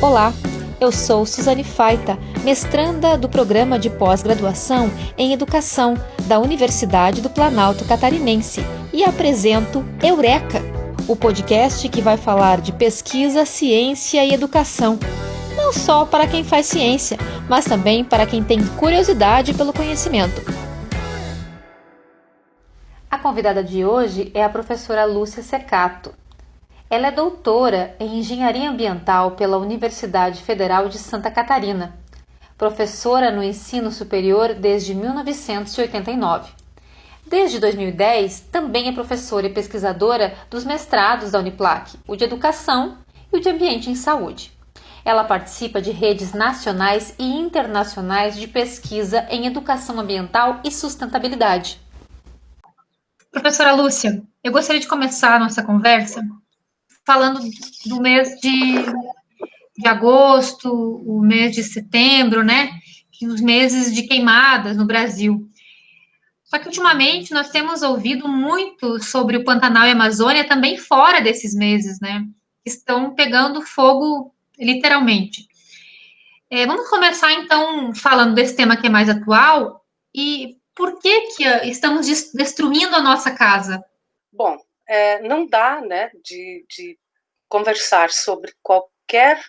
Olá, eu sou Suzane Faita, mestranda do Programa de Pós-Graduação em Educação da Universidade do Planalto Catarinense e apresento Eureka, o podcast que vai falar de pesquisa, ciência e educação. Não só para quem faz ciência, mas também para quem tem curiosidade pelo conhecimento. A convidada de hoje é a professora Lúcia Secato. Ela é doutora em Engenharia Ambiental pela Universidade Federal de Santa Catarina, professora no ensino superior desde 1989. Desde 2010, também é professora e pesquisadora dos mestrados da Uniplac, o de Educação e o de Ambiente em Saúde. Ela participa de redes nacionais e internacionais de pesquisa em educação ambiental e sustentabilidade. Professora Lúcia, eu gostaria de começar a nossa conversa falando do mês de agosto, o mês de setembro, né? Os meses de queimadas no Brasil. Só que, ultimamente, nós temos ouvido muito sobre o Pantanal e a Amazônia também fora desses meses, né? Estão pegando fogo, literalmente. Vamos começar, então, falando desse tema que é mais atual e por que estamos destruindo a nossa casa? Bom, não dá, né, de conversar sobre qualquer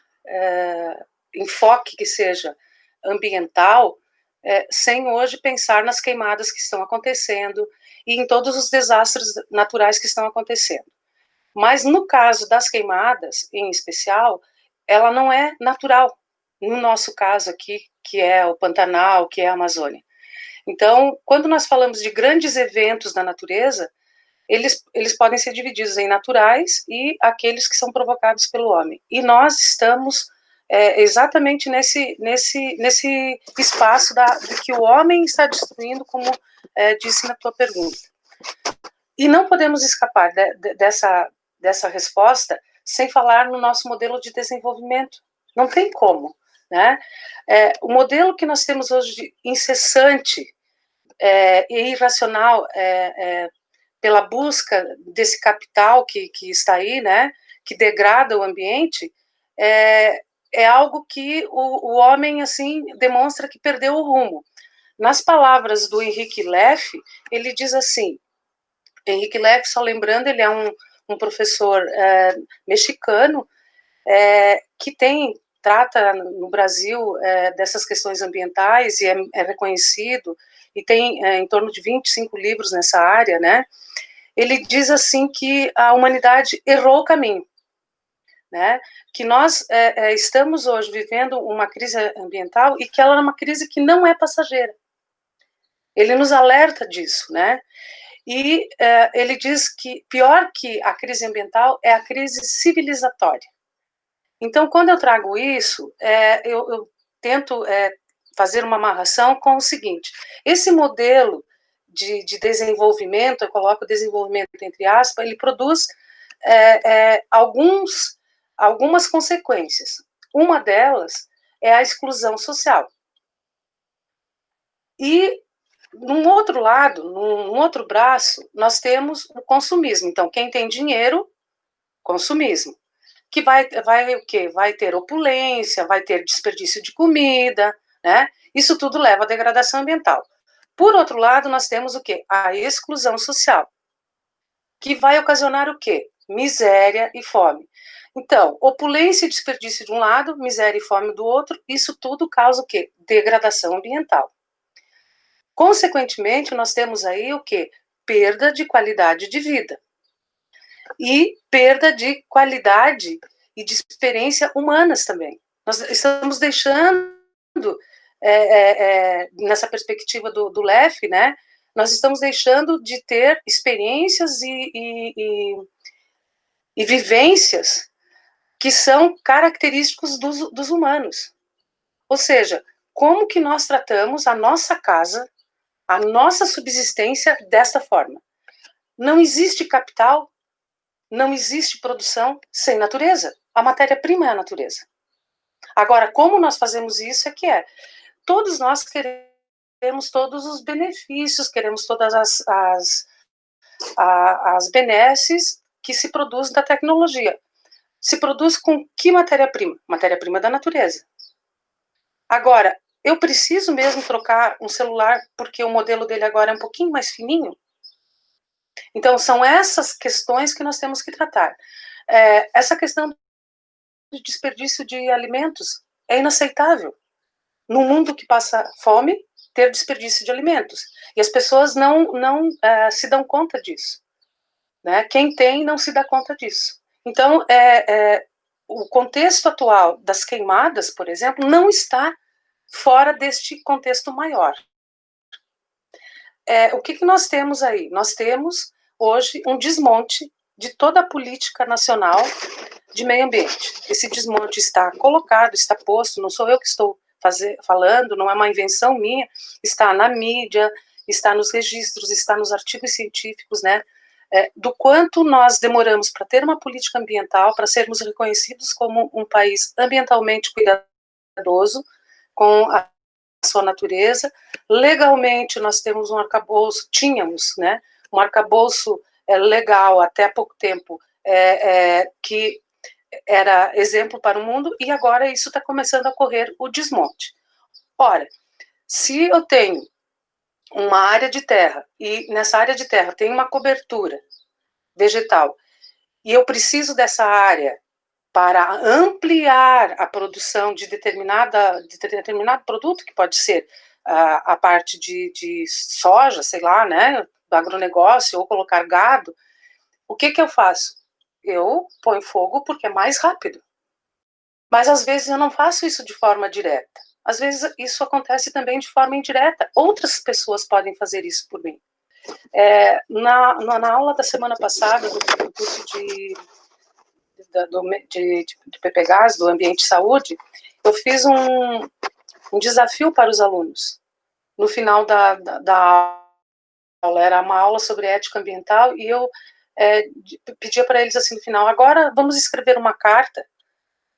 enfoque que seja ambiental sem hoje pensar nas queimadas que estão acontecendo e em todos os desastres naturais que estão acontecendo. Mas no caso das queimadas, em especial, ela não é natural, no nosso caso aqui, que é o Pantanal, que é a Amazônia. Então, quando nós falamos de grandes eventos da natureza, eles podem ser divididos em naturais e aqueles que são provocados pelo homem. E nós estamos exatamente nesse espaço do que o homem está destruindo, como disse na tua pergunta. E não podemos escapar dessa resposta sem falar no nosso modelo de desenvolvimento. Não tem como, né? O modelo que nós temos hoje de incessante e irracional pela busca desse capital que está aí, né, que degrada o ambiente, é algo que o homem, assim, demonstra que perdeu o rumo. Nas palavras do Henrique Leff, ele diz assim, Henrique Leff, só lembrando, ele é um professor mexicano que trata no Brasil dessas questões ambientais e é reconhecido, e tem em torno de 25 livros nessa área, né? Ele diz assim que a humanidade errou o caminho, né? Que nós estamos hoje vivendo uma crise ambiental e que ela é uma crise que não é passageira. Ele nos alerta disso, né? E ele diz que pior que a crise ambiental é a crise civilizatória. Então, quando eu trago isso, eu tento fazer uma amarração com o seguinte: esse modelo de desenvolvimento, eu coloco desenvolvimento entre aspas, ele produz algumas consequências. Uma delas é a exclusão social. E, num outro lado, num outro braço, nós temos o consumismo. Então, quem tem dinheiro, consumismo. Que vai o quê? Vai ter opulência, vai ter desperdício de comida, né? Isso tudo leva à degradação ambiental. Por outro lado, nós temos o quê? A exclusão social, que vai ocasionar o quê? Miséria e fome. Então, opulência e desperdício de um lado, miséria e fome do outro, isso tudo causa o quê? Degradação ambiental. Consequentemente, nós temos aí o quê? Perda de qualidade de vida. E perda de qualidade e de experiência humanas também. Nós estamos deixando, nessa perspectiva do Leff, né, nós estamos deixando de ter experiências e vivências que são característicos dos humanos. Ou seja, como que nós tratamos a nossa casa, a nossa subsistência desta forma? Não existe capital, não existe produção sem natureza. A matéria-prima é a natureza. Agora, como nós fazemos isso todos nós queremos todos os benefícios, queremos todas as benesses que se produzem da tecnologia. se produz com que matéria-prima? Matéria-prima da natureza. Agora, eu preciso mesmo trocar um celular porque o modelo dele agora é um pouquinho mais fininho? Então, são essas questões que nós temos que tratar. Essa questão de desperdício de alimentos é inaceitável. Num mundo que passa fome, ter desperdício de alimentos. E as pessoas não se dão conta disso. Né? Quem tem não se dá conta disso. Então, o contexto atual das queimadas, por exemplo, não está fora deste contexto maior. O que nós temos aí? Nós temos, hoje, um desmonte de toda a política nacional de meio ambiente. Esse desmonte está colocado, está posto, não sou eu que estou falando, não é uma invenção minha, está na mídia, está nos registros, está nos artigos científicos, né? Do quanto nós demoramos para ter uma política ambiental, para sermos reconhecidos como um país ambientalmente cuidadoso com a sua natureza. Legalmente, nós temos um arcabouço, tínhamos, né, um arcabouço legal até há pouco tempo, que era exemplo para o mundo, e agora isso está começando a ocorrer o desmonte. Ora, se eu tenho uma área de terra, e nessa área de terra tem uma cobertura vegetal, e eu preciso dessa área para ampliar a produção de determinado produto, que pode ser a parte de soja, sei lá, né, do agronegócio, ou colocar gado, o que eu faço? Eu ponho fogo porque é mais rápido. Mas às vezes eu não faço isso de forma direta. Às vezes isso acontece também de forma indireta. Outras pessoas podem fazer isso por mim. Na aula da semana passada, do curso do PPGAS, do Ambiente e Saúde, eu fiz um desafio para os alunos. No final da aula, era uma aula sobre ética ambiental, e eu pedia para eles assim no final: agora vamos escrever uma carta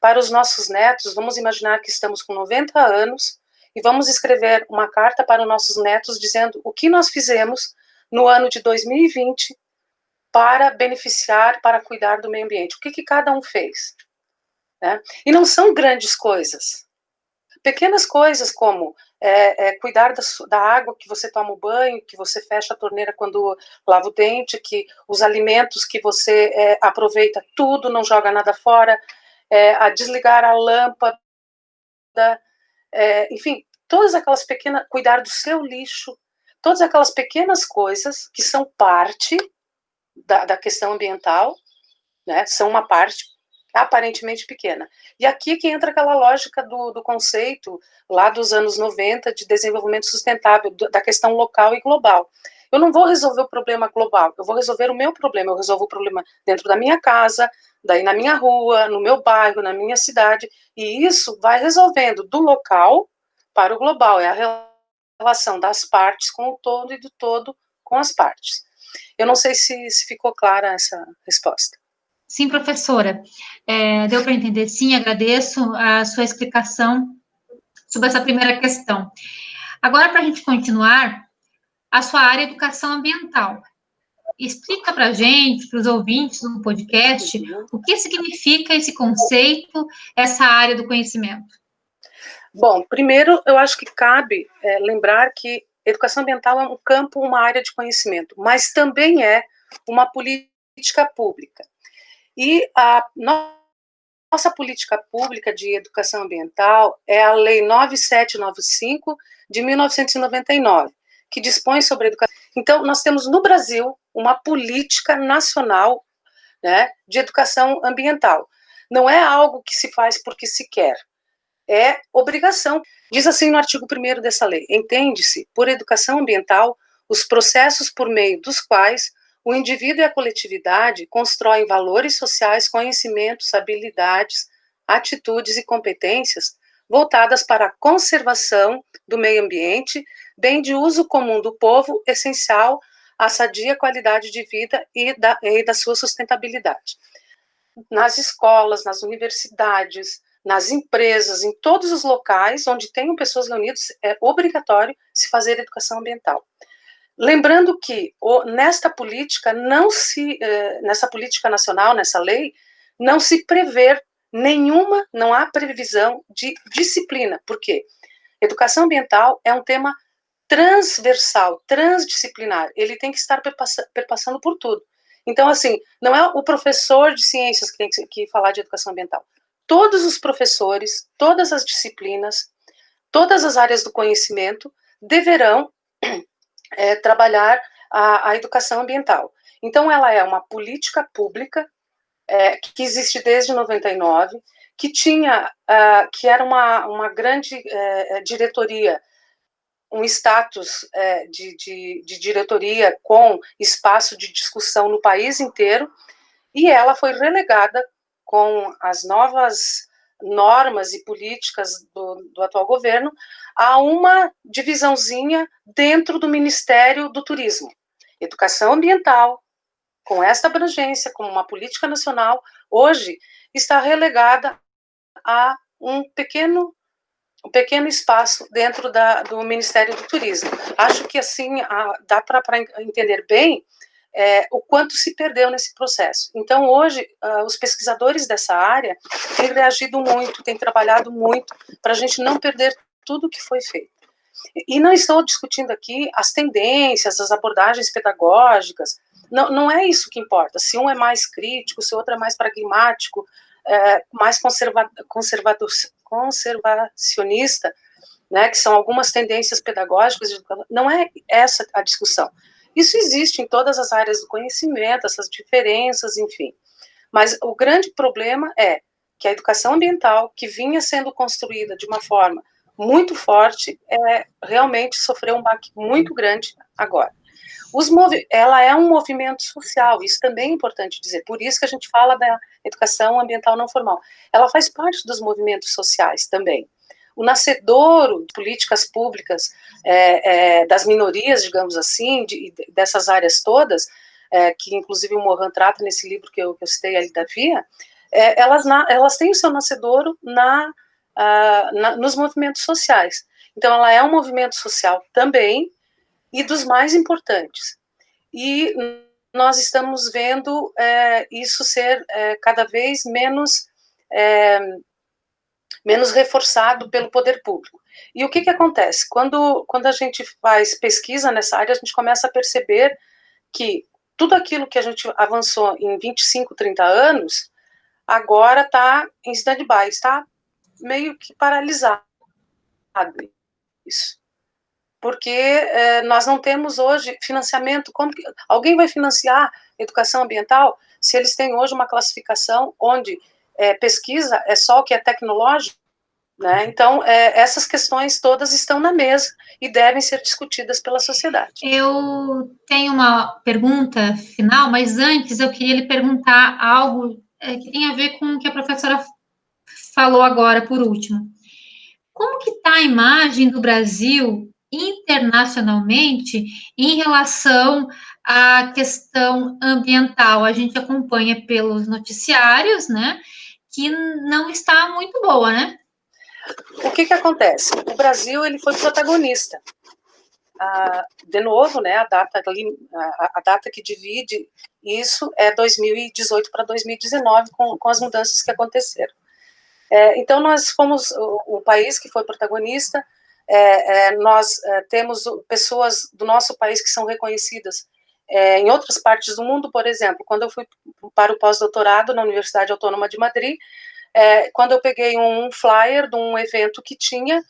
para os nossos netos, vamos imaginar que estamos com 90 anos, e vamos escrever uma carta para os nossos netos dizendo o que nós fizemos no ano de 2020 para beneficiar, para cuidar do meio ambiente. O que cada um fez? Né? E não são grandes coisas. Pequenas coisas como cuidar da água que você toma o banho, que você fecha a torneira quando lava o dente, que os alimentos que você aproveita tudo, não joga nada fora, a desligar a lâmpada, enfim, todas aquelas pequenas, cuidar do seu lixo, todas aquelas pequenas coisas que são parte da questão ambiental, né, são uma parte aparentemente pequena. E aqui que entra aquela lógica do conceito lá dos anos 90 de desenvolvimento sustentável, da questão local e global. Eu não vou resolver o problema global, eu vou resolver o meu problema, eu resolvo o problema dentro da minha casa, daí na minha rua, no meu bairro, na minha cidade, e isso vai resolvendo do local para o global, é a relação das partes com o todo e do todo com as partes. Eu não sei se ficou clara essa resposta. Sim, professora. Deu para entender, sim, agradeço a sua explicação sobre essa primeira questão. Agora, para a gente continuar, a sua área é educação ambiental. Explica para a gente, para os ouvintes do podcast, o que significa esse conceito, essa área do conhecimento. Bom, primeiro, eu acho que cabe lembrar que educação ambiental é um campo, uma área de conhecimento, mas também é uma política pública. E a nossa política pública de educação ambiental é a Lei 9795 de 1999, que dispõe sobre educação. Então, nós temos no Brasil uma política nacional, né, de educação ambiental. Não é algo que se faz porque se quer, é obrigação. Diz assim no artigo 1º dessa lei: entende-se por educação ambiental os processos por meio dos quais o indivíduo e a coletividade constroem valores sociais, conhecimentos, habilidades, atitudes e competências voltadas para a conservação do meio ambiente, bem de uso comum do povo, essencial à sadia qualidade de vida e da sua sustentabilidade. Nas escolas, nas universidades, nas empresas, em todos os locais onde tenham pessoas reunidas, é obrigatório se fazer educação ambiental. Lembrando que nesta política nessa política nacional, nessa lei, não se prevê nenhuma, não há previsão de disciplina. Por quê? Educação ambiental é um tema transversal, transdisciplinar. Ele tem que estar perpassando por tudo. Então, assim, não é o professor de ciências que tem que falar de educação ambiental. Todos os professores, todas as disciplinas, todas as áreas do conhecimento deverão trabalhar a educação ambiental. Então, ela é uma política pública que existe desde 99, que era uma grande diretoria, um status de diretoria com espaço de discussão no país inteiro, e ela foi relegada com as novas normas e políticas do atual governo a uma divisãozinha dentro do Ministério do Turismo. Educação ambiental, com esta abrangência, como uma política nacional, hoje está relegada a um pequeno espaço dentro do Ministério do Turismo. Acho que assim dá para entender bem o quanto se perdeu nesse processo. Então, hoje, os pesquisadores dessa área têm reagido muito, têm trabalhado muito para a gente não perder tudo que foi feito. E não estou discutindo aqui as tendências, as abordagens pedagógicas, não é isso que importa. Se um é mais crítico, se o outro é mais pragmático, mais conservacionista, né, que são algumas tendências pedagógicas, não é essa a discussão. Isso existe em todas as áreas do conhecimento, essas diferenças, enfim. Mas o grande problema é que a educação ambiental, que vinha sendo construída de uma forma muito forte, realmente sofreu um baque muito grande agora. Ela é um movimento social, isso também é importante dizer, por isso que a gente fala da educação ambiental não formal. Ela faz parte dos movimentos sociais também. O nascedouro de políticas públicas das minorias, digamos assim, dessas áreas todas, que inclusive o Mohan trata nesse livro que eu citei ali da Via, elas têm o seu nascedouro nos movimentos sociais. Então, ela é um movimento social também, e dos mais importantes. E nós estamos vendo isso ser cada vez menos reforçado pelo poder público. E o que acontece? Quando a gente faz pesquisa nessa área, a gente começa a perceber que tudo aquilo que a gente avançou em 25, 30 anos, agora está em stand-by, está meio que paralisado isso. Porque nós não temos hoje financiamento. Alguém vai financiar educação ambiental se eles têm hoje uma classificação onde pesquisa é só o que é tecnológico? Né? Então, essas questões todas estão na mesa e devem ser discutidas pela sociedade. Eu tenho uma pergunta final, mas antes eu queria lhe perguntar algo que tem a ver com o que a professora falou agora, por último. Como que está a imagem do Brasil internacionalmente em relação à questão ambiental? A gente acompanha pelos noticiários, né, que não está muito boa, né? O que acontece? O Brasil ele foi protagonista. De novo, né, a data que divide isso é 2018 para 2019, com as mudanças que aconteceram. Então, nós fomos o país que foi protagonista. Nós temos pessoas do nosso país que são reconhecidas em outras partes do mundo. Por exemplo, quando eu fui para o pós-doutorado na Universidade Autônoma de Madrid, quando eu peguei um flyer de um evento que tinha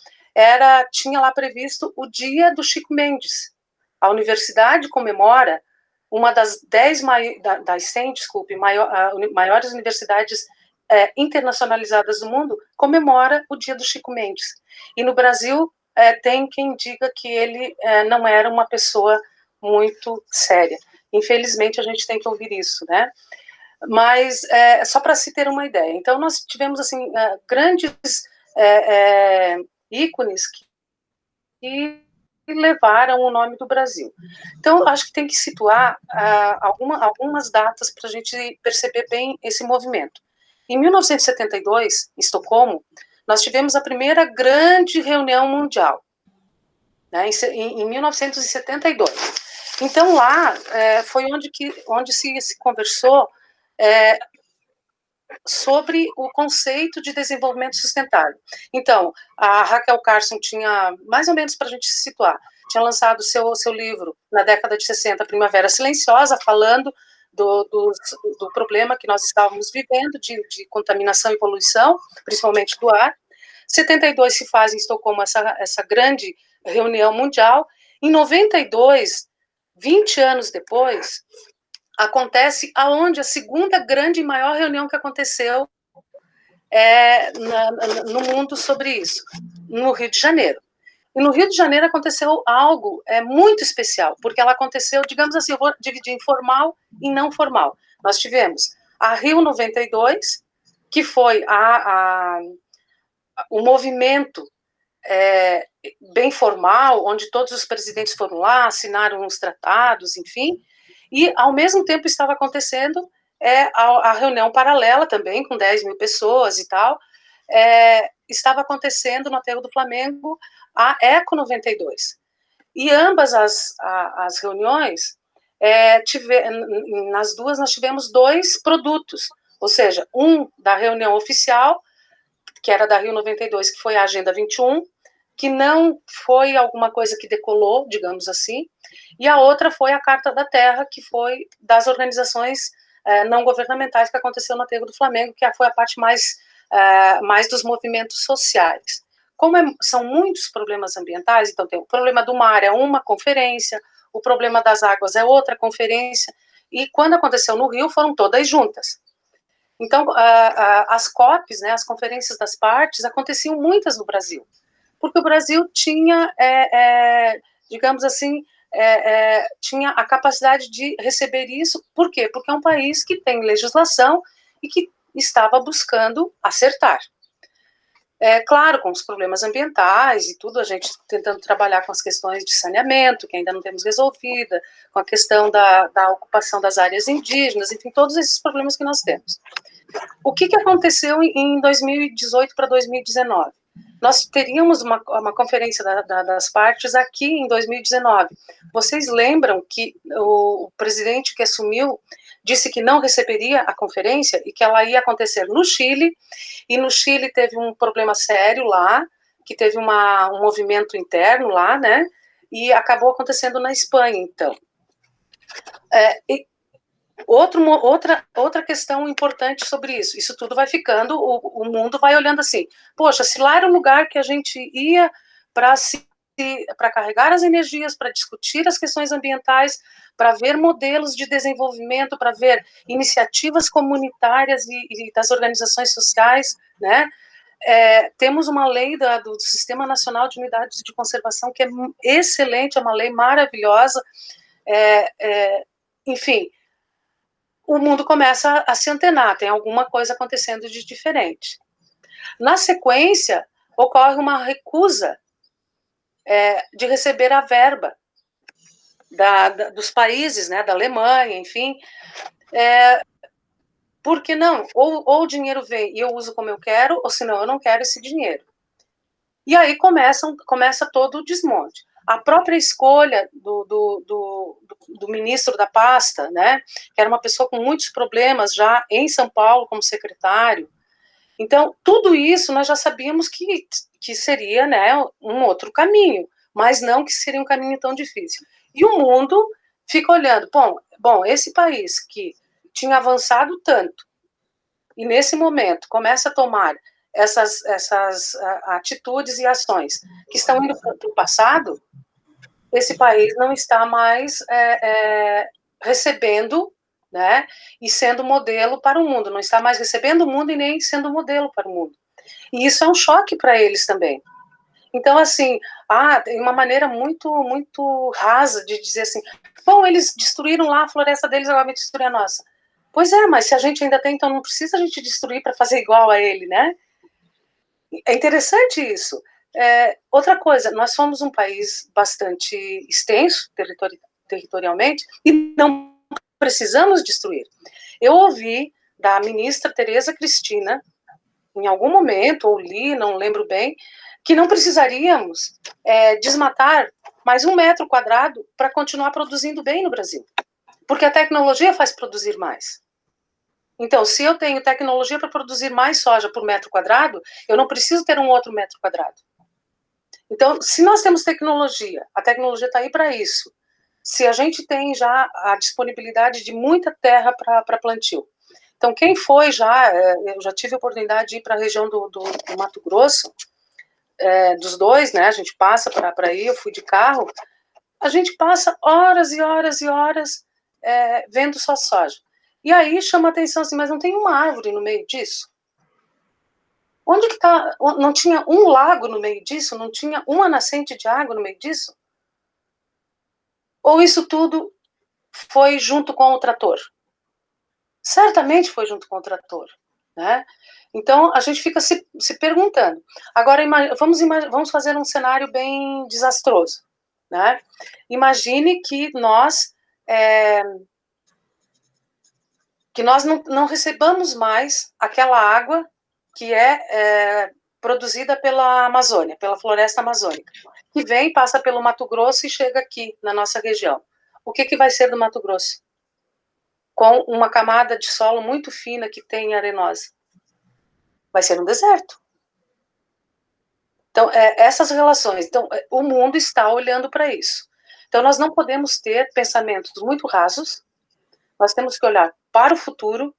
lá previsto o dia do Chico Mendes. A universidade comemora uma das 100 maiores universidades internacionalizadas do mundo, comemora o dia do Chico Mendes. E no Brasil tem quem diga que ele não era uma pessoa muito séria. Infelizmente, a gente tem que ouvir isso, né? Mas só para se ter uma ideia. Então, nós tivemos assim grandes ícones que levaram o nome do Brasil. Então, acho que tem que situar algumas datas para a gente perceber bem esse movimento. Em 1972, em Estocolmo, nós tivemos a primeira grande reunião mundial, né, em 1972. Então, lá foi onde se conversou sobre o conceito de desenvolvimento sustentável. Então, a Raquel Carson tinha, mais ou menos para a gente se situar, tinha lançado seu livro na década de 60, Primavera Silenciosa, falando do problema que nós estávamos vivendo de contaminação e poluição, principalmente do ar. Em 72 se faz em Estocolmo essa grande reunião mundial. Em 92, 20 anos depois, acontece aonde a segunda grande e maior reunião que aconteceu no mundo sobre isso, no Rio de Janeiro. E no Rio de Janeiro aconteceu algo muito especial, porque ela aconteceu, digamos assim, eu vou dividir em formal e não formal. Nós tivemos a Rio 92, que foi o movimento bem formal, onde todos os presidentes foram lá, assinaram os tratados, enfim, e ao mesmo tempo estava acontecendo a reunião paralela também, com 10 mil pessoas e tal, estava acontecendo no Aterro do Flamengo a Eco 92. E ambas as reuniões, nas duas nós tivemos 2 produtos, ou seja, um da reunião oficial, que era da Rio 92, que foi a Agenda 21, que não foi alguma coisa que decolou, digamos assim, e a outra foi a Carta da Terra, que foi das organizações não governamentais que aconteceu no Aterro do Flamengo, que foi a parte mais dos movimentos sociais. Como são muitos problemas ambientais, então tem o problema do mar, é uma conferência, o problema das águas é outra conferência, e quando aconteceu no Rio, foram todas juntas. Então, as COPs, né, as conferências das partes, aconteciam muitas no Brasil, porque o Brasil tinha, digamos assim, tinha a capacidade de receber isso. Por quê? Porque é um país que tem legislação e que estava buscando acertar. Claro, com os problemas ambientais e tudo, a gente tentando trabalhar com as questões de saneamento, que ainda não temos resolvida, com a questão da ocupação das áreas indígenas, enfim, todos esses problemas que nós temos. O que aconteceu em 2018 para 2019? Nós teríamos uma conferência das partes aqui em 2019. Vocês lembram que o presidente que assumiu disse que não receberia a conferência e que ela ia acontecer no Chile, e no Chile teve um problema sério lá, que teve um movimento interno lá, né, e acabou acontecendo na Espanha, então. Outra questão importante sobre isso tudo vai ficando, o mundo vai olhando assim, poxa, se lá era um lugar que a gente ia para carregar as energias, para discutir as questões ambientais, para ver modelos de desenvolvimento, para ver iniciativas comunitárias e das organizações sociais, né? Temos uma lei do Sistema Nacional de Unidades de Conservação que é excelente, é uma lei maravilhosa, enfim, o mundo começa a se antenar, tem alguma coisa acontecendo de diferente. Na sequência, ocorre uma recusa de receber a verba dos países, né, da Alemanha, enfim, porque não, ou o dinheiro vem e eu uso como eu quero, ou senão eu não quero esse dinheiro. E aí começa todo o desmonte. A própria escolha do ministro da pasta, né, que era uma pessoa com muitos problemas já em São Paulo como secretário. Então, tudo isso nós já sabíamos que seria, né, um outro caminho, mas não que seria um caminho tão difícil. E o mundo fica olhando, bom, esse país que tinha avançado tanto, e nesse momento começa a tomar essas atitudes e ações que estão indo para o passado, esse país não está mais recebendo, né, e sendo modelo para o mundo, não está mais recebendo o mundo e nem sendo modelo para o mundo. E isso é um choque para eles também. Então, assim, tem uma maneira muito, muito rasa de dizer assim, bom, eles destruíram lá a floresta deles, agora vai destruir a nossa. Pois mas se a gente ainda tem, então não precisa a gente destruir para fazer igual a ele, né? É interessante isso. Outra coisa, nós somos um país bastante extenso territorialmente e não precisamos destruir. Eu ouvi da ministra Tereza Cristina, em algum momento, ou li, não lembro bem, que não precisaríamos desmatar mais 1 metro quadrado para continuar produzindo bem no Brasil, porque a tecnologia faz produzir mais. Então, se eu tenho tecnologia para produzir mais soja por metro quadrado, eu não preciso ter um outro metro quadrado. Então, se nós temos tecnologia, a tecnologia está aí para isso. Se a gente tem já a disponibilidade de muita terra para plantio. Então, quem foi já, eu já tive a oportunidade de ir para a região do Mato Grosso, dos dois, né? A gente passa para ir, eu fui de carro, a gente passa horas e horas e horas vendo só soja. E aí chama a atenção assim, mas não tem uma árvore no meio disso? Onde que está? Não tinha um lago no meio disso? Não tinha uma nascente de água no meio disso? Ou isso tudo foi junto com o trator? Certamente foi junto com o trator, né? Então a gente fica se perguntando. Agora vamos fazer um cenário bem desastroso, né? Imagine que nós não recebamos mais aquela água que é produzida pela Amazônia, pela floresta amazônica, que vem, passa pelo Mato Grosso e chega aqui na nossa região. O que vai ser do Mato Grosso? Com uma camada de solo muito fina que tem arenosa. Vai ser um deserto. Então, essas relações. Então, o mundo está olhando para isso. Então, nós não podemos ter pensamentos muito rasos, nós temos que olhar para o futuro,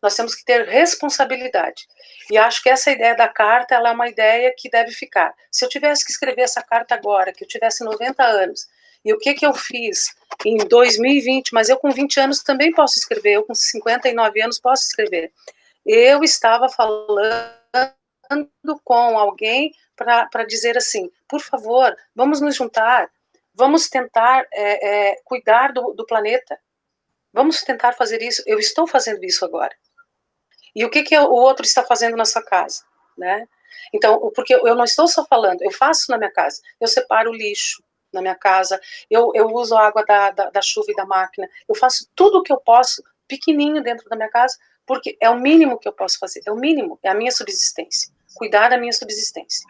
nós temos que ter responsabilidade. E acho que essa ideia da carta, ela é uma ideia que deve ficar. Se eu tivesse que escrever essa carta agora, que eu tivesse 90 anos, e o que eu fiz em 2020, mas eu com 20 anos também posso escrever, eu com 59 anos posso escrever. Eu estava falando com alguém para dizer assim, por favor, vamos nos juntar, vamos tentar cuidar do planeta, vamos tentar fazer isso. Eu estou fazendo isso agora. E o que o outro está fazendo na sua casa, né? Então, porque eu não estou só falando, eu faço na minha casa, eu separo o lixo na minha casa, eu uso a água da chuva e da máquina, eu faço tudo o que eu posso, pequenininho dentro da minha casa, porque é o mínimo que eu posso fazer, é o mínimo, é a minha subsistência, cuidar da minha subsistência.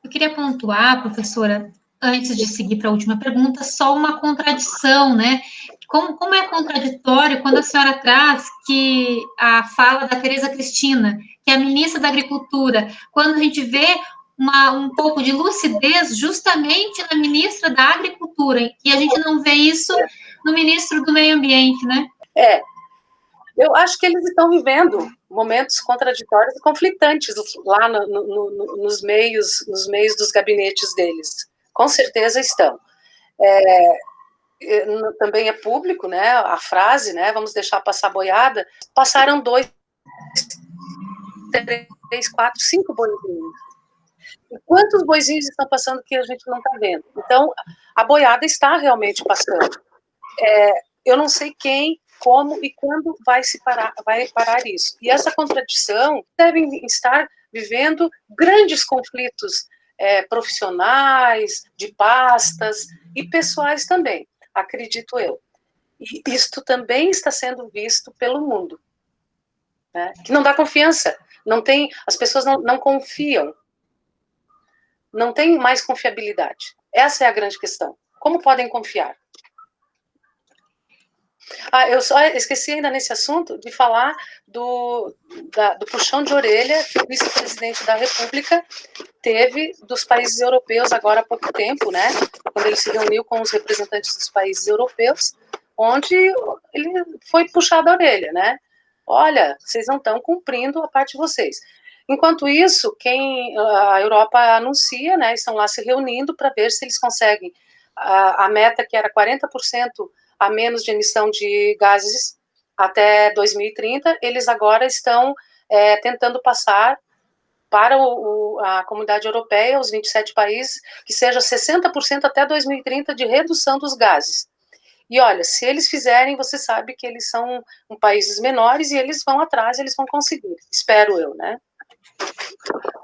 Eu queria pontuar, professora, antes de seguir para a última pergunta, só uma contradição, né? Como é contraditório quando a senhora traz que a fala da Tereza Cristina, que é a ministra da Agricultura, quando a gente vê um pouco de lucidez justamente na ministra da Agricultura, e a gente não vê isso no ministro do Meio Ambiente, né? Eu acho que eles estão vivendo momentos contraditórios e conflitantes lá nos meios dos gabinetes deles. Com certeza estão. Também é público, né? A frase, né? Vamos deixar passar boiada. Passaram 2, 3, 4, 5 boizinhos. E quantos boizinhos estão passando que a gente não está vendo? Então, a boiada está realmente passando. Eu não sei quem, como e quando vai parar isso. E essa contradição devem estar vivendo grandes conflitos profissionais, de pastas e pessoais também, acredito eu. E isto também está sendo visto pelo mundo, né? Que não dá confiança, as pessoas não confiam, não tem mais confiabilidade. Essa é a grande questão. Como podem confiar? Eu só esqueci ainda nesse assunto de falar do puxão de orelha que o vice-presidente da República teve dos países europeus agora há pouco tempo, né? Quando ele se reuniu com os representantes dos países europeus, onde ele foi puxado a orelha, né? Olha, vocês não estão cumprindo a parte de vocês. Enquanto isso, a Europa anuncia, né? Estão lá se reunindo para ver se eles conseguem a meta que era 40% a menos de emissão de gases até 2030, eles agora estão tentando passar para a comunidade europeia, os 27 países, que seja 60% até 2030 de redução dos gases. E olha, se eles fizerem, você sabe que eles são países menores e eles vão atrás, eles vão conseguir, espero eu, né?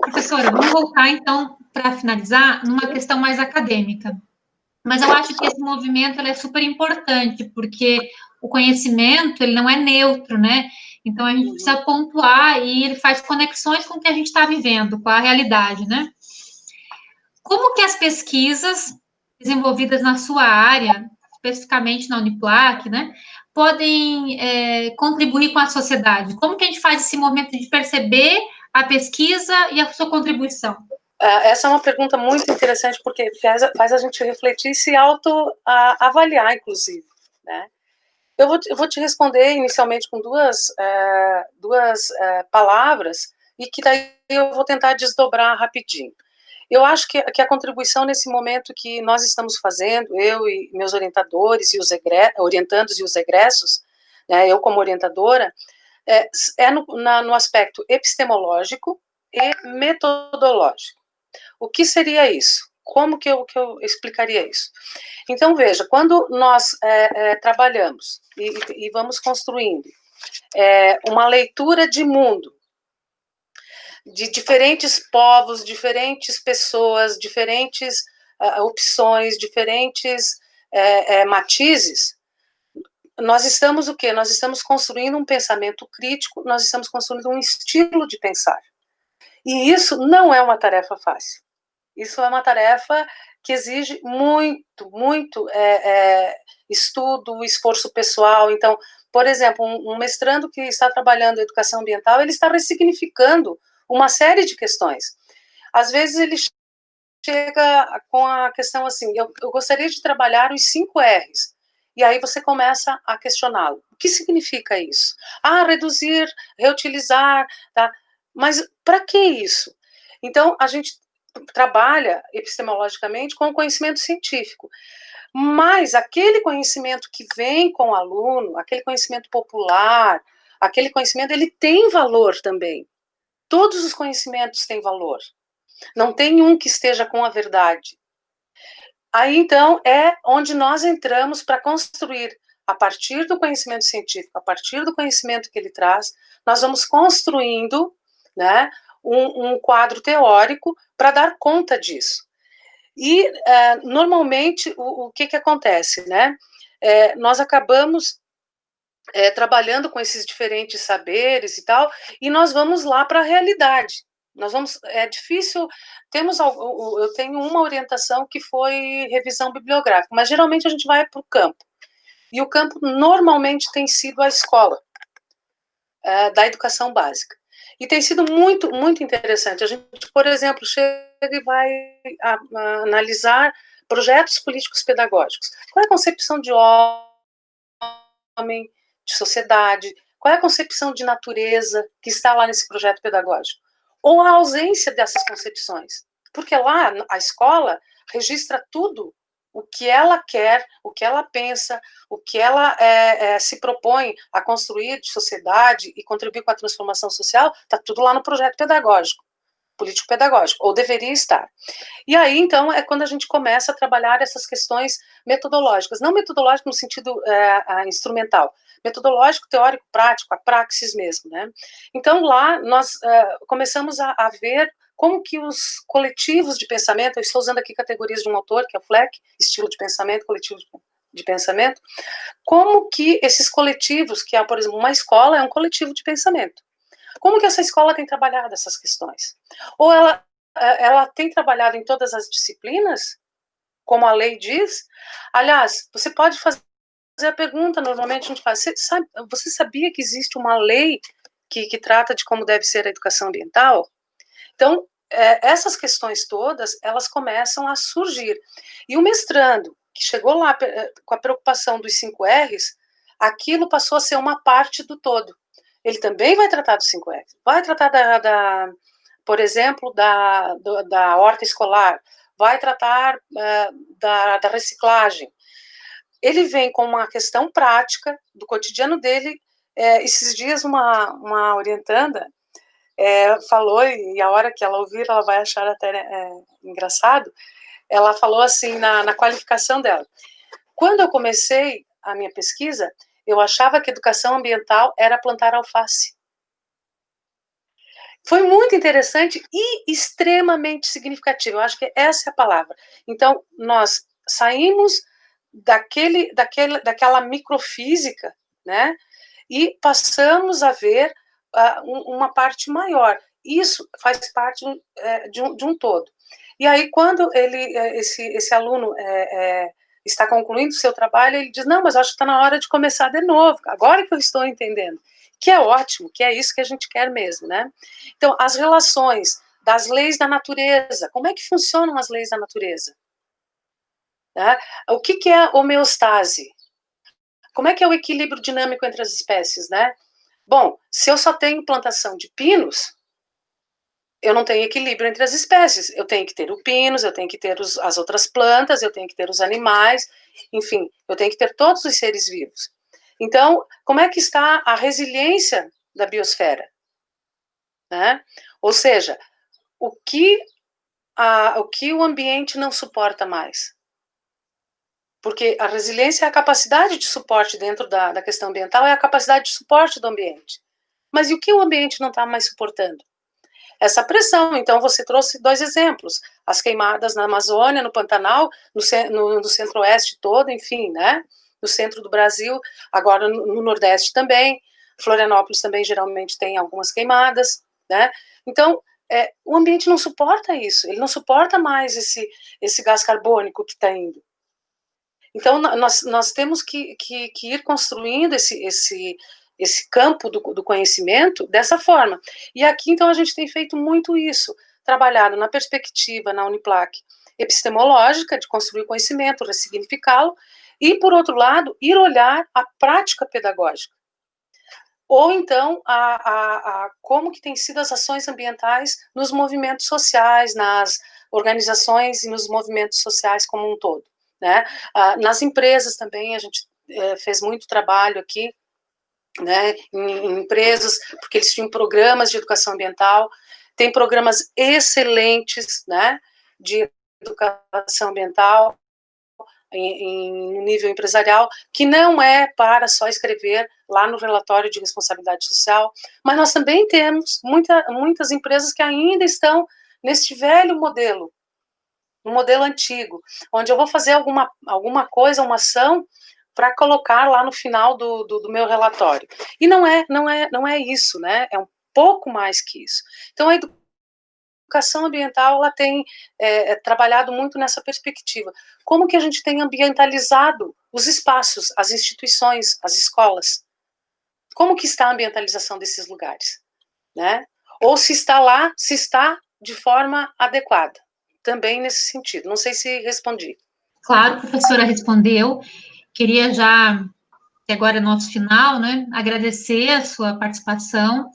Professora, vamos voltar então, para finalizar, numa questão mais acadêmica. Mas eu acho que esse movimento é super importante, porque o conhecimento, ele não é neutro, né? Então, a gente precisa pontuar e ele faz conexões com o que a gente está vivendo, com a realidade, né? Como que as pesquisas desenvolvidas na sua área, especificamente na Uniplac, né, podem contribuir com a sociedade? Como que a gente faz esse momento de perceber a pesquisa e a sua contribuição? Essa é uma pergunta muito interessante, porque faz a gente refletir e se autoavaliar, inclusive, né? Eu vou te responder inicialmente com duas palavras, e que daí eu vou tentar desdobrar rapidinho. Eu acho que a contribuição nesse momento que nós estamos fazendo, eu e meus orientadores, e os orientandos e os egressos, né, eu como orientadora, no aspecto epistemológico e metodológico. O que seria isso? Como que eu explicaria isso? Então, veja, quando nós trabalhamos e vamos construindo uma leitura de mundo, de diferentes povos, diferentes pessoas, diferentes opções, diferentes matizes, nós estamos o quê? Nós estamos construindo um pensamento crítico, nós estamos construindo um estilo de pensar. E isso não é uma tarefa fácil. Isso é uma tarefa que exige muito estudo, esforço pessoal. Então, por exemplo, um mestrando que está trabalhando em educação ambiental, ele está ressignificando uma série de questões. Às vezes ele chega com a questão assim, eu gostaria de trabalhar os 5 R's. E aí você começa a questioná-lo. O que significa isso? Reduzir, reutilizar, tá? Mas para que isso? Então, a gente trabalha epistemologicamente com o conhecimento científico, mas aquele conhecimento que vem com o aluno, aquele conhecimento popular, aquele conhecimento, ele tem valor também. Todos os conhecimentos têm valor. Não tem um que esteja com a verdade. Aí, então, é onde nós entramos para construir, a partir do conhecimento científico, a partir do conhecimento que ele traz, nós vamos construindo, né, um quadro teórico para dar conta disso. E, normalmente, o que acontece, né? Nós acabamos trabalhando com esses diferentes saberes e tal, e nós vamos lá para a realidade. É difícil, eu tenho uma orientação que foi revisão bibliográfica, mas geralmente a gente vai para o campo. E o campo normalmente tem sido a escola, da educação básica. E tem sido muito, muito interessante. A gente, por exemplo, chega e vai analisar projetos políticos pedagógicos. Qual é a concepção de homem, de sociedade? Qual é a concepção de natureza que está lá nesse projeto pedagógico? Ou a ausência dessas concepções? Porque lá, a escola registra tudo o que ela quer, o que ela pensa, o que ela se propõe a construir de sociedade e contribuir com a transformação social, está tudo lá no projeto pedagógico, político-pedagógico, ou deveria estar. E aí, então, é quando a gente começa a trabalhar essas questões metodológicas, não metodológico no sentido instrumental, metodológico, teórico, prático, a praxis mesmo, né? Então, lá, nós começamos a ver como que os coletivos de pensamento, eu estou usando aqui categorias de um autor, que é o Fleck, estilo de pensamento, coletivo de pensamento, como que esses coletivos, que é, por exemplo, uma escola é um coletivo de pensamento, como que essa escola tem trabalhado essas questões? Ou ela tem trabalhado em todas as disciplinas, como a lei diz? Aliás, você pode fazer a pergunta, normalmente a gente faz, você sabia que existe uma lei que trata de como deve ser a educação ambiental? Então, essas questões todas, elas começam a surgir. E o mestrando, que chegou lá com a preocupação dos 5 R's, aquilo passou a ser uma parte do todo. Ele também vai tratar dos 5 R's, vai tratar por exemplo, da horta escolar, vai tratar da reciclagem. Ele vem com uma questão prática do cotidiano dele. Esses dias, uma orientanda falou, e a hora que ela ouvir, ela vai achar até engraçado, ela falou assim, na qualificação dela: quando eu comecei a minha pesquisa, eu achava que educação ambiental era plantar alface. Foi muito interessante e extremamente significativo, eu acho que essa é a palavra. Então, nós saímos daquela microfísica, né, e passamos a ver uma parte maior. Isso faz parte de um todo. E aí, quando esse aluno está concluindo o seu trabalho, ele diz, não, mas acho que está na hora de começar de novo, agora que eu estou entendendo. Que é ótimo, que é isso que a gente quer mesmo, né? Então, as relações das leis da natureza, como é que funcionam as leis da natureza? Né? O que é homeostase? Como é que é o equilíbrio dinâmico entre as espécies, né? Bom, se eu só tenho plantação de pinos, eu não tenho equilíbrio entre as espécies. Eu tenho que ter o pinos, eu tenho que ter as outras plantas, eu tenho que ter os animais, enfim, eu tenho que ter todos os seres vivos. Então, como é que está a resiliência da biosfera? Né? Ou seja, o que o ambiente não suporta mais? Porque a resiliência é a capacidade de suporte dentro da questão ambiental, é a capacidade de suporte do ambiente. Mas e o que o ambiente não está mais suportando? Essa pressão. Então, você trouxe 2 exemplos. As queimadas na Amazônia, no Pantanal, no centro-oeste todo, enfim, né? No centro do Brasil, agora no Nordeste também. Florianópolis também geralmente tem algumas queimadas, né? Então, o ambiente não suporta isso. Ele não suporta mais esse gás carbônico que está indo. Então, nós temos que ir construindo esse campo do conhecimento dessa forma. E aqui, então, a gente tem feito muito isso, trabalhado na perspectiva, na Uniplac, epistemológica, de construir conhecimento, ressignificá-lo, e, por outro lado, ir olhar a prática pedagógica. Ou, então, como que têm sido as ações ambientais nos movimentos sociais, nas organizações e nos movimentos sociais como um todo. Né? Nas empresas também, a gente fez muito trabalho aqui, né, em empresas, porque eles tinham programas de educação ambiental, tem programas excelentes, né, de educação ambiental em nível empresarial, que não é para só escrever lá no relatório de responsabilidade social, mas nós também temos muitas empresas que ainda estão neste velho modelo, um modelo antigo, onde eu vou fazer alguma coisa, uma ação, para colocar lá no final do meu relatório. E não é isso, né? É um pouco mais que isso. Então, a educação ambiental, ela tem trabalhado muito nessa perspectiva. Como que a gente tem ambientalizado os espaços, as instituições, as escolas? Como que está a ambientalização desses lugares? Né? Ou se está de forma adequada. Também nesse sentido. Não sei se respondi. Claro, a professora respondeu. Queria já, que agora é nosso final, né, agradecer a sua participação.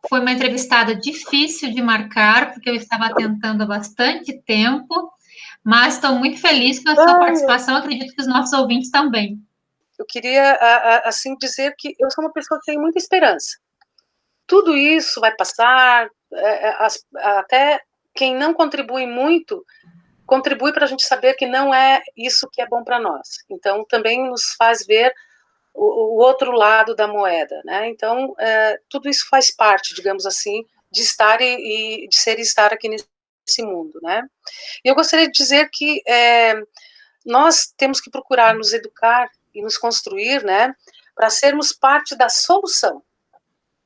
Foi uma entrevistada difícil de marcar, porque eu estava tentando há bastante tempo, mas estou muito feliz com a sua participação, acredito que os nossos ouvintes também. Eu queria, assim, dizer que eu sou uma pessoa que tem muita esperança. Tudo isso vai passar, até quem não contribui muito, contribui para a gente saber que não é isso que é bom para nós. Então, também nos faz ver o outro lado da moeda, né? Então, tudo isso faz parte, digamos assim, de estar e de ser e estar aqui nesse mundo, né? E eu gostaria de dizer que nós temos que procurar nos educar e nos construir, né, para sermos parte da solução.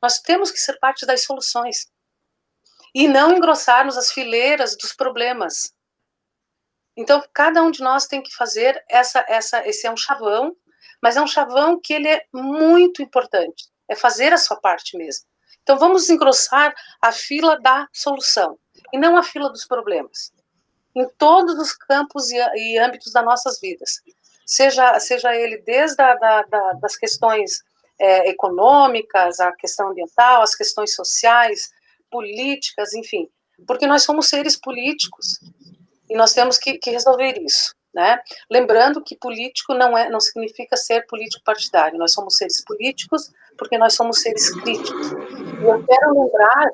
Nós temos que ser parte das soluções e não engrossarmos as fileiras dos problemas. Então, cada um de nós tem que fazer esse é um chavão, mas é um chavão que ele é muito importante, é fazer a sua parte mesmo. Então, vamos engrossar a fila da solução, e não a fila dos problemas, em todos os campos e âmbitos das nossas vidas, seja ele desde das questões econômicas, a questão ambiental, as questões sociais, políticas, enfim, porque nós somos seres políticos, e nós temos que resolver isso, né? Lembrando que político não significa ser político partidário, nós somos seres políticos porque nós somos seres críticos. E eu quero lembrar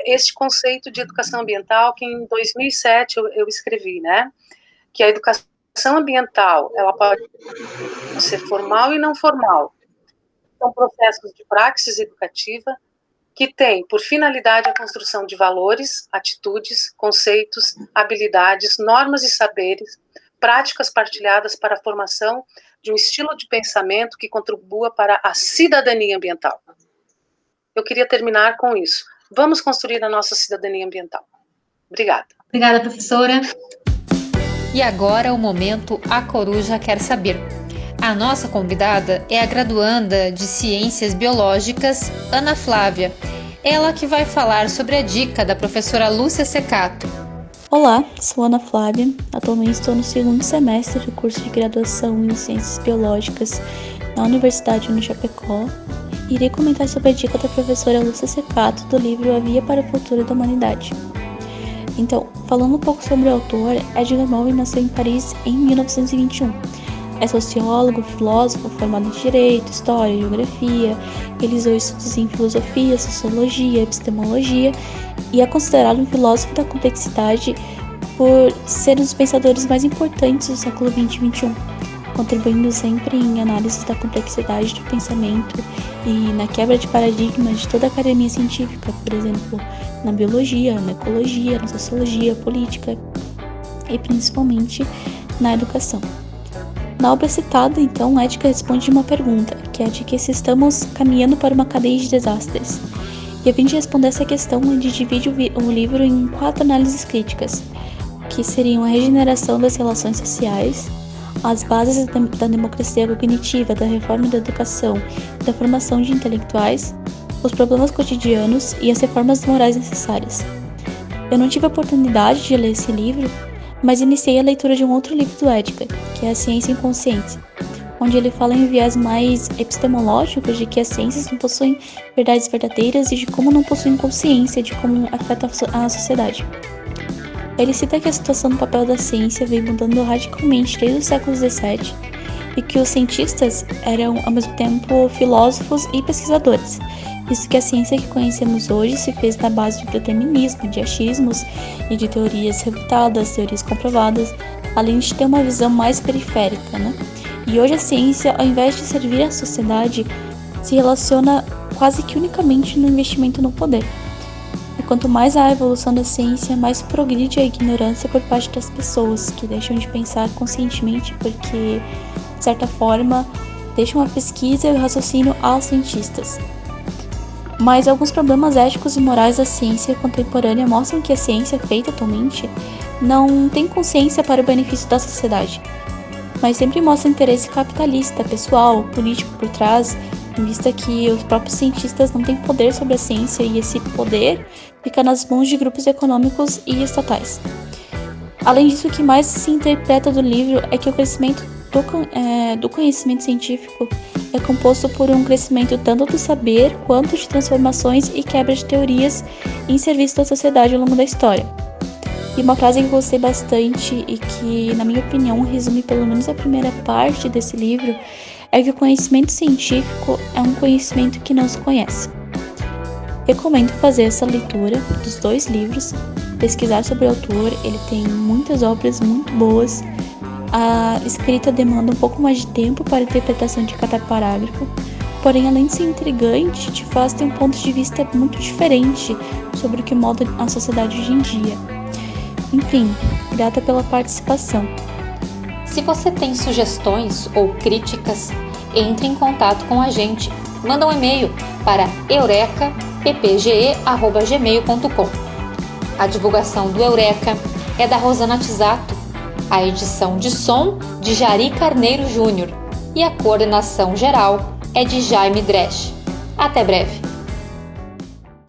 este conceito de educação ambiental que em 2007 eu escrevi, né? Que a educação ambiental, ela pode ser formal e não formal. São processos de praxis educativa que tem por finalidade a construção de valores, atitudes, conceitos, habilidades, normas e saberes, práticas partilhadas para a formação de um estilo de pensamento que contribua para a cidadania ambiental. Eu queria terminar com isso. Vamos construir a nossa cidadania ambiental. Obrigada. Obrigada, professora. E agora o momento A Coruja Quer Saber. A nossa convidada é a graduanda de Ciências Biológicas, Ana Flávia. Ela que vai falar sobre a dica da professora Lúcia Secato. Olá, sou Ana Flávia. Atualmente estou no segundo semestre do curso de graduação em Ciências Biológicas na Universidade de Chapecó. Irei comentar sobre a dica da professora Lúcia Secato do livro A Via para o Futuro da Humanidade. Então, falando um pouco sobre o autor, Edgar Morin nasceu em Paris em 1921. É sociólogo, filósofo, formado em Direito, História, Geografia, realizou estudos em Filosofia, Sociologia, Epistemologia e é considerado um filósofo da complexidade por ser um dos pensadores mais importantes do século XX e XXI, contribuindo sempre em análises da complexidade do pensamento e na quebra de paradigmas de toda a academia científica, por exemplo, na biologia, na ecologia, na sociologia, política e principalmente na educação. Na obra citada, então, Edgar responde uma pergunta, que é de que se estamos caminhando para uma cadeia de desastres. E a fim de responder essa questão, ele divide o livro em 4 análises críticas, que seriam a regeneração das relações sociais, as bases da democracia cognitiva, da reforma da educação e da formação de intelectuais, os problemas cotidianos e as reformas morais necessárias. Eu não tive a oportunidade de ler esse livro, mas iniciei a leitura de um outro livro do Edgar, que é A Ciência e Consciência, onde ele fala em viés mais epistemológicos de que as ciências não possuem verdades verdadeiras e de como não possuem consciência de como afeta a sociedade. Ele cita que a situação do papel da ciência vem mudando radicalmente desde o século XVII e que os cientistas eram, ao mesmo tempo, filósofos e pesquisadores, visto que a ciência que conhecemos hoje se fez na base de determinismo, de achismos e de teorias refutadas, teorias comprovadas, além de ter uma visão mais periférica, né? E hoje a ciência, ao invés de servir à sociedade, se relaciona quase que unicamente no investimento no poder. E quanto mais há a evolução da ciência, mais progride a ignorância por parte das pessoas, que deixam de pensar conscientemente porque, de certa forma, deixam a pesquisa e o raciocínio aos cientistas. Mas alguns problemas éticos e morais da ciência contemporânea mostram que a ciência feita atualmente não tem consciência para o benefício da sociedade, mas sempre mostra interesse capitalista, pessoal, político por trás, em vista que os próprios cientistas não têm poder sobre a ciência e esse poder fica nas mãos de grupos econômicos e estatais. Além disso, o que mais se interpreta do livro é que o crescimento do conhecimento científico é composto por um crescimento tanto do saber quanto de transformações e quebra de teorias em serviço da sociedade ao longo da história. E uma frase que eu gostei bastante e que, na minha opinião, resume pelo menos a primeira parte desse livro é que o conhecimento científico é um conhecimento que não se conhece. Recomendo fazer essa leitura dos 2 livros, pesquisar sobre o autor, ele tem muitas obras muito boas. A escrita demanda um pouco mais de tempo para a interpretação de cada parágrafo, porém, além de ser intrigante, te faz ter um ponto de vista muito diferente sobre o que molda a sociedade hoje em dia. Enfim, grata pela participação. Se você tem sugestões ou críticas, entre em contato com a gente. Manda um e-mail para eurekappge@gmail.com. A divulgação do Eureka é da Rosana Tisato, a edição de som de Jari Carneiro Júnior e a coordenação geral é de Jaime Dresch. Até breve!